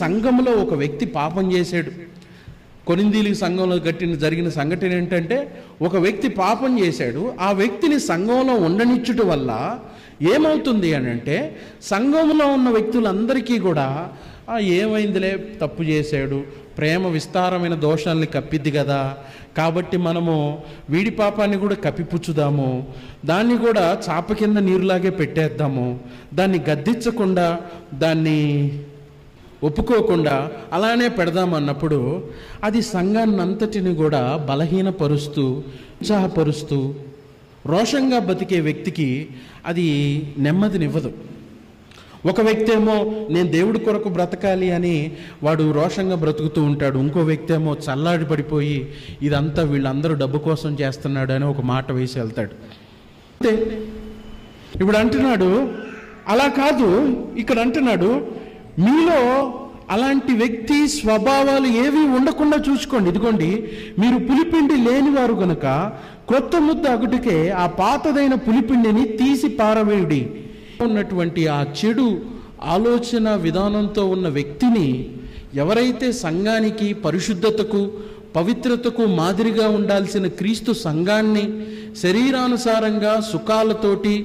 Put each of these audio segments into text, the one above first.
సంఘంలో ఒక వ్యక్తి పాపం చేశాడు. కొరింథీయుల సంఘంలో జరిగిన సంఘటన ఏంటంటే, ఒక వ్యక్తి పాపం చేశాడు. ఆ వ్యక్తిని సంఘంలో ఉండనిచ్చుట వల్ల ఏమవుతుంది అని అంటే, సంఘంలో ఉన్న వ్యక్తులందరికీ కూడా ఏమైందిలే, తప్పు చేశాడు, ప్రేమ విస్తారమైన దోషాలని కప్పిద్ది కదా, కాబట్టి మనము వీడి పాపాన్ని కూడా కప్పిపుచ్చుదాము, దాన్ని కూడా చాప కింద నీరులాగే పెట్టేద్దాము, దాన్ని గద్దించకుండా, దాన్ని ఒప్పుకోకుండా అలానే పెడదామన్నప్పుడు అది సంఘాన్ని అంతటిని కూడా బలహీనపరుస్తూ, ఉత్సాహపరుస్తూ, రోషంగా బతికే వ్యక్తికి అది నెమ్మదినివ్వదు. ఒక వ్యక్తి ఏమో నేను దేవుడి కొరకు బ్రతకాలి అని వాడు రోషంగా బ్రతుకుతూ ఉంటాడు. ఇంకో వ్యక్తి ఏమో చల్లాడి పడిపోయి ఇదంతా వీళ్ళందరూ డబ్బు కోసం చేస్తున్నాడు అని ఒక మాట వేసి వెళ్తాడు. అంతే. ఇప్పుడు అంటున్నాడు అలా కాదు, ఇక్కడ అంటున్నాడు మీలో అలాంటి వ్యక్తి స్వభావాలు ఏవి ఉండకుండా చూసుకోండి. ఇదిగోండి, మీరు పులిపిండి లేనివారు గనుక క్రొత్త ముద్ద అగుటికే ఆ పాతదైన పులిపిండిని తీసి పారవేయుడి. ఉన్నటువంటి ఆ చెడు ఆలోచన విధానంతో ఉన్న వ్యక్తిని ఎవరైతే సంఘానికి పరిశుద్ధతకు పవిత్రతకు మాదిరిగా ఉండాల్సిన క్రీస్తు సంఘాన్ని శరీరానుసారంగా సుఖాలతోటి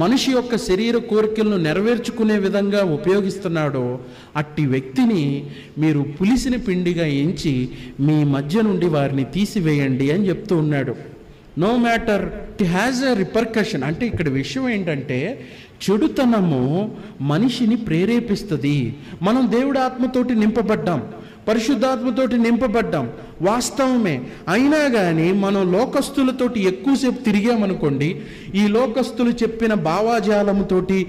మనిషి యొక్క శరీర కోరికలను నెరవేర్చుకునే విధంగా ఉపయోగిస్తున్నాడో అట్టి వ్యక్తిని మీరు పులిసిన పిండిగా ఎంచి మీ మధ్య నుండి వారిని తీసివేయండి అని చెప్తూ ఉన్నాడు. No matter it has a repercussion. అంటే ఇక్కడ విషయం ఏంటంటే, చెడుతనము మనిషిని ప్రేరేపిస్తుంది. మనం దేవుడి ఆత్మతోటి నింపబడ్డాం, పరిశుద్ధాత్మతోటి నింపబడ్డాం, వాస్తవమే. అయినా కానీ మనం లోకస్తులతోటి ఎక్కువసేపు తిరిగామనుకోండి, ఈ లోకస్తులు చెప్పిన భావాజాలముతోటి